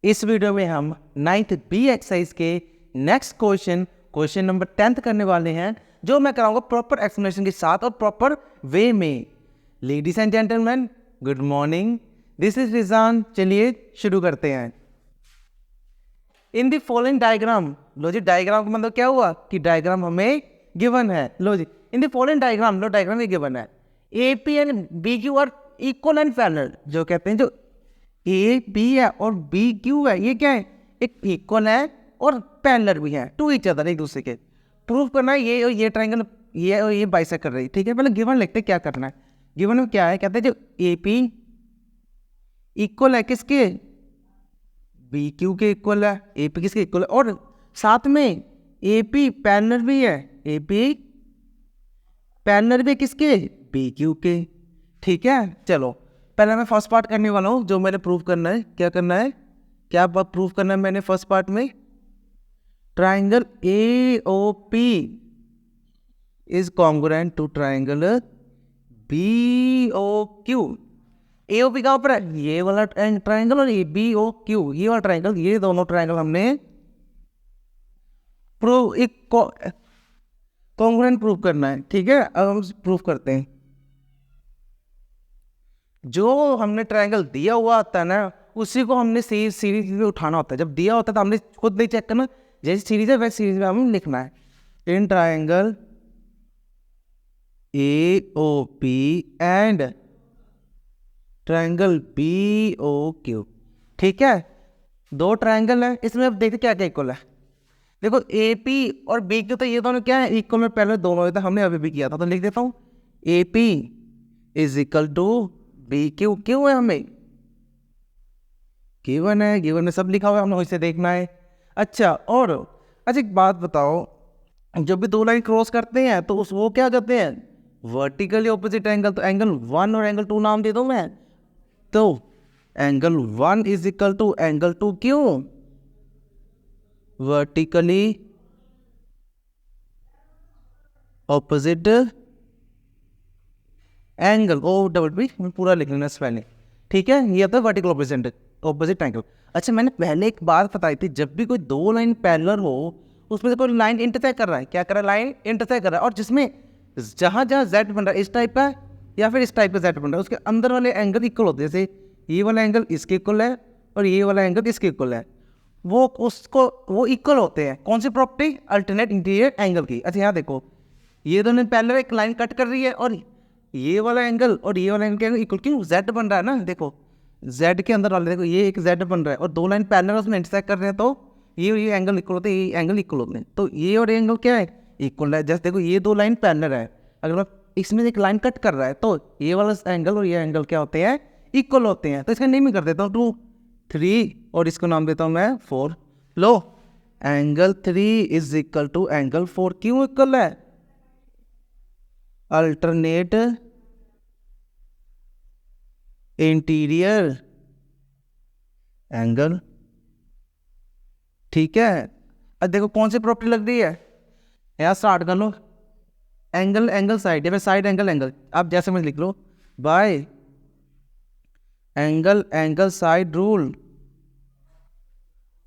इस वीडियो में हम 9th बी एक्सरसाइज के नेक्स्ट क्वेश्चन नंबर 10th करने वाले हैं, जो मैं कराऊंगा प्रॉपर एक्सप्लेनेशन के साथ और प्रॉपर वे में। Ladies and gentleman, good morning, this is Rizan. चलिए शुरू करते हैं। इन द फॉलोइंग डायग्राम, लो जी डायग्राम का मतलब क्या हुआ कि डायग्राम हमें गिवन है। लो जी, इन द फॉलोइंग डायग्राम, लो डायग्राम में गिवन है A P and B Q are equal and parallel. जो कहते हैं जो ए बी है और बी क्यू है, ये क्या है, एक इक्वल है और पैरेलल भी है टू ईच अदर, एक दूसरे के। प्रूफ करना है ये और ये ट्रायंगल, ये और ये बाइसेक्ट कर रही है। ठीक है, पहले गिवन लिखते क्या करना है। गिवन में क्या है, कहते हैं जो ए पी इक्वल है किसके, बी क्यू के इक्वल है। ए पी किसके इक्वल है और साथ में ए पी पैरेलल भी है, ए पी पैरेलल भी किसके, बी क्यू के। ठीक है, चलो पहले मैं फर्स्ट पार्ट करने वाला हूँ, जो मैंने प्रूफ करना है। क्या करना है, क्या प्रूफ करना है मैंने फर्स्ट पार्ट में, triangle A O P is congruent to triangle B O Q. A O P कहाँ पर है, ये वाला ट्राइंगल और ये बी ओ क्यू, ये वाला ट्राइंगल, ये दोनों ट्राइंगल हमने प्रूफ एक कॉन्ग्रुएंट प्रूफ करना है। ठीक है, अब हम प्रूफ करते हैं। जो हमने ट्रायंगल दिया हुआ होता है ना, उसी को हमने सीरीज में उठाना होता है। जब दिया होता है तो हमने खुद नहीं चेक करना, जैसे सीरीज है वैसे सीरीज में हमें लिखना है। In triangle A O P and triangle B O Q. ठीक है, दो ट्रायंगल है, इसमें अब देखते क्या क्या इक्वल है। देखो ए पी और बी क्यू, तो ये दोनों क्या है, इक्वल में पहले दोनों था, हमने अभी भी किया था, तो लिख देता हूँ A P is equal to B Q. क्यों है हमें गिवन है, गिवन में सब लिखा हुआ है, हमने वैसे देखना है। अच्छा एक बात बताओ, जब भी दो लाइन क्रॉस करते हैं तो वो क्या करते हैं, वर्टिकली ऑपोजिट एंगल। तो एंगल 1 और एंगल 2 नाम दे दूं मैं, तो angle 1 is equal to angle 2 क्यों, vertically opposite angle, O double P पूरा लिख लेना स्पेलिंग। ठीक है, ये तो वर्टिकल ऑपोजिट एंगल। अच्छा, मैंने पहले एक बात बताई थी, जब भी कोई दो लाइन पैरेलल हो उसमें से कोई लाइन इंटरसेक्ट कर रहा है, क्या कर रहा है, लाइन इंटरसेक्ट कर रहा है, और जिसमें जहाँ जहाँ जेड बन रहा है, इस टाइप का या फिर इस टाइप का जेड बन रहा है, उसके अंदर वाले एंगल इक्वल होते हैं। जैसे ये वाला एंगल इसके इक्वल है और ये वाला एंगल इसके इक्वल है, वो इक्वल होते हैं। कौन सी प्रॉपर्टी, अल्टरनेट इंटीरियर एंगल की। अच्छा यहाँ देखो, ये दोनों पैरेलल एक लाइन कट कर रही है और ये वाला एंगल और ये वाला एंगल इक्वल, क्यों, जेड बन रहा है ना। देखो जेड के अंदर वाले, देखो ये एक जेड बन रहा है और दो लाइन पैरेलल उसमें इंटरसेक्ट कर रहे हैं, तो ये एंगल इक्वल होते हैं, ये एंगल इक्वल होते हैं। तो ये और एंगल क्या है, इक्वल है। जैसे देखो ये दो लाइन पैरेलल है, अगर मैं इसमें एक लाइन कट कर रहा है तो ये वाला एंगल और ये एंगल क्या होते हैं, इक्वल होते हैं। तो इसका नेम कर देता हूँ 2 3 और इसको नाम देता हूँ मैं 4। लो angle 3 is equal to angle 4, क्यों इक्वल है, अल्टरनेट इंटीरियर एंगल। ठीक है, अब देखो कौन सी प्रॉपर्टी लग रही है, यहाँ स्टार्ट कर लो, एंगल साइड या फिर साइड एंगल, आप जैसे मैं लिख लो, by angle side rule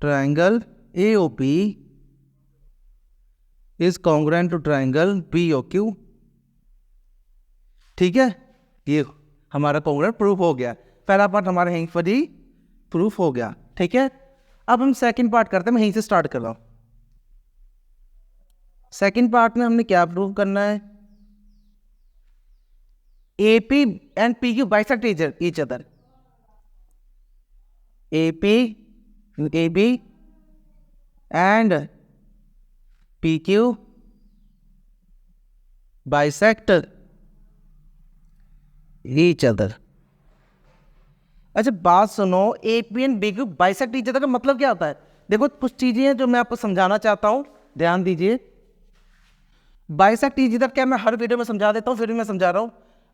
triangle A O P is congruent to triangle B O Q. ठीक है, ये हमारा कॉन्ग्रुएंट प्रूफ हो गया। पहला पार्ट हमारा यहीं पर ही प्रूफ हो गया। ठीक है, अब हम सेकंड पार्ट करते हैं, मैं यहीं से स्टार्ट कर रहा हूं। सेकंड पार्ट में हमने क्या प्रूव करना है, A P and P Q bisect each other. A B and P Q bisect each other. अच्छा बात सुनो, A P and B Q bisect each other का मतलब क्या होता है। देखो कुछ चीजें हैं जो मैं आपको समझाना चाहता हूं, ध्यान दीजिए। बाइसेक्ट ईच अदर क्या मैं हर वीडियो में समझा देता हूं, फिर भी मैं समझा रहा हूं।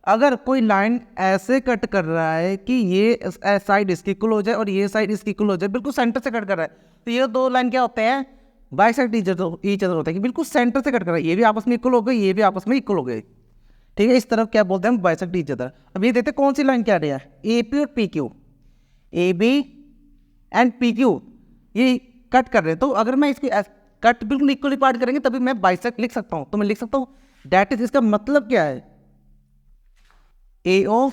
अगर कोई लाइन ऐसे कट कर रहा है कि ये साइड इसकी इक्वल हो जाए और ये साइड इसकी इक्वल हो जाए, बिल्कुल सेंटर से कट कर रहा है, तो ये दो लाइन क्या होते हैं, बाइसेक्ट ईच अदर होता है कि बिल्कुल सेंटर से कट कर रहा है, ये भी आपस में इक्वल हो गए, ये भी आपस में इक्वल हो गए। ठीक है, इस तरफ क्या बोलते हैं हम, बाइसेक्ट ईच अदर। अब ये देखते कौन सी लाइन क्या रही है, ए पी और P Q, A B and P Q ये कट कर रहे हैं, तो अगर मैं इसकी कट बिल्कुल इक्वली पार्ट करेंगे तभी मैं बाइसेक्ट लिख सकता हूं। तो मैं लिख सकता हूं दैट इज, इसका मतलब क्या है, AO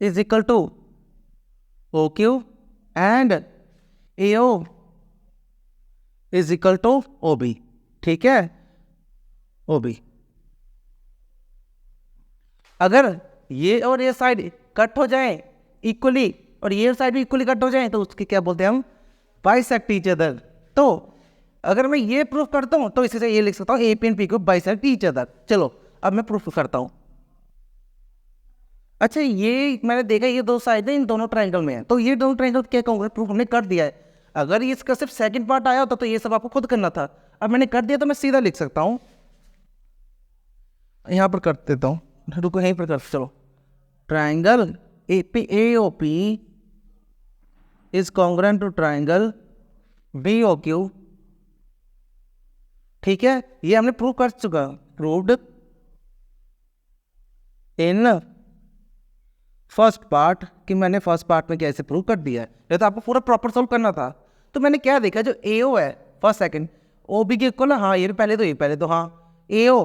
is equal to OQ and AO is equal to OB। ठीक है, OB। अगर ये और ये साइड कट हो जाए इक्वली और ये साइड भी इक्वली कट हो जाए तो उसकी क्या बोलते हैं हम, बाइसेक्ट ईच अदर। तो अगर मैं ये प्रूफ करता हूं तो इसी से ये लिख सकता हूं AP and PQ bisect each other. चलो अब मैं प्रूफ करता हूं। अच्छा, ये मैंने देखा ये दो साइड है इन दोनों ट्राइंगल में है, तो ये दोनों ट्राइंगल क्या कहूँगा, प्रूफ हमने कर दिया है। अगर इसका सिर्फ सेकंड पार्ट आया होता तो ये सब आपको खुद करना था, अब मैंने कर दिया तो मैं सीधा लिख सकता हूं। यहां पर कर देता हूं, रुको यहीं पर कर, चलो triangle AOP is congruent to triangle BOQ। ठीक है, ये हमने प्रूव कर चुका, प्रूव्ड इन फर्स्ट पार्ट कि मैंने फर्स्ट पार्ट में कैसे प्रूव कर दिया है। ये तो आपको पूरा प्रॉपर सॉल्व करना था। तो मैंने क्या देखा, जो AO है फर्स्ट सेकंड OB के इक्वल है, हाँ ये पहले तो, ये पहले तो, हाँ AO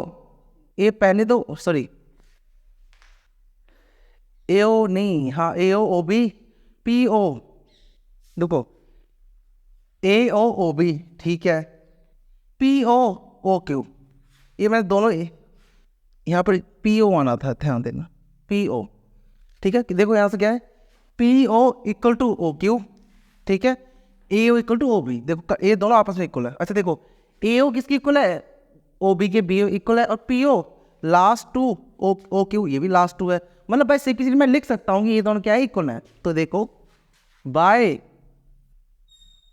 ये पहले तो, सॉरी AO नहीं, हाँ AO OB PO, देखो AO OB, ठीक है, PO OQ, ये मैंने दोनों यहाँ पर PO आना था, ध्यान देना PO। ठीक है, देखो यहाँ से क्या है, PO इक्वल टू OQ, ठीक है, AO इक्वल टू OB, देखो ये दोनों आपस में इक्वल है। अच्छा देखो AO किसकी इक्वल है, OB के BO इक्वल है, और PO लास्ट टू OQ ये भी लास्ट टू है, मतलब भाई सिंपली मैं लिख सकता हूँ कि ये दोनों क्या है, इक्वल है। तो देखो बाय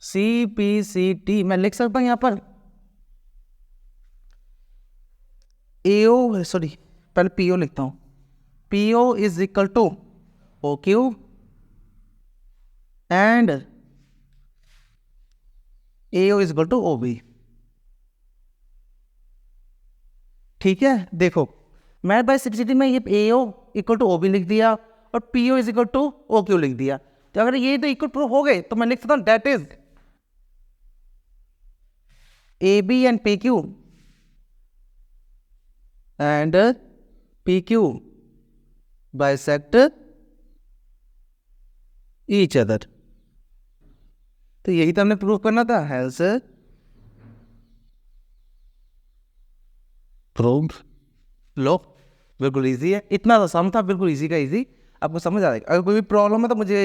CPCT मैं लिख सकता हूँ यहाँ पर AO, सॉरी पहले PO लिखता हूँ, PO is equal to OQ and AO is equal to OB। ठीक है, देखो मैं बाय सिंपलिसिटी में ये AO इक्वल टू OB लिख दिया और PO is equal to OQ लिख दिया। तो अगर ये तो इक्वल प्रूफ हो गए तो मैं लिख सकता हूँ that is AB and PQ and PQ bisect each other. तो यही तो हमने प्रूफ करना था, हेल्स प्रूव। लो बिल्कुल इजी है, इतना तो सम था, बिल्कुल इजी का इजी, आपको समझ आ जाएगा। अगर कोई भी प्रॉब्लम है तो मुझे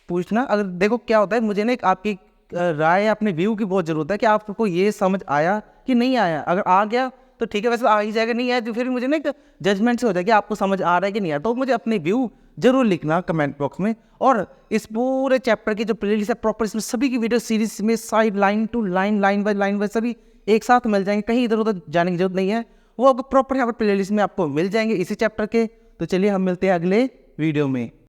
पूछना। अगर देखो क्या होता है, मुझे ना आपकी राय, अपने व्यू की बहुत जरूरत है कि आपको ये समझ आया कि नहीं आया। अगर आ गया तो ठीक है, वैसे आ ही जाएगा, नहीं आया तो फिर मुझे ना एक जजमेंट से हो जाए कि आपको समझ आ रहा है कि नहीं आ रहा। तो मुझे अपने व्यू जरूर लिखना कमेंट बॉक्स में। और इस पूरे चैप्टर की जो प्लेलिस्ट है प्रॉपर, इसमें सभी की वीडियो सीरीज में side line to line, line by सभी एक साथ मिल जाएंगे, कहीं इधर उधर जाने की जरूरत नहीं है, वो प्रॉपर यहाँ पर प्लेलिस्ट में आपको मिल जाएंगे इसी चैप्टर के। तो चलिए हम मिलते हैं अगले वीडियो में।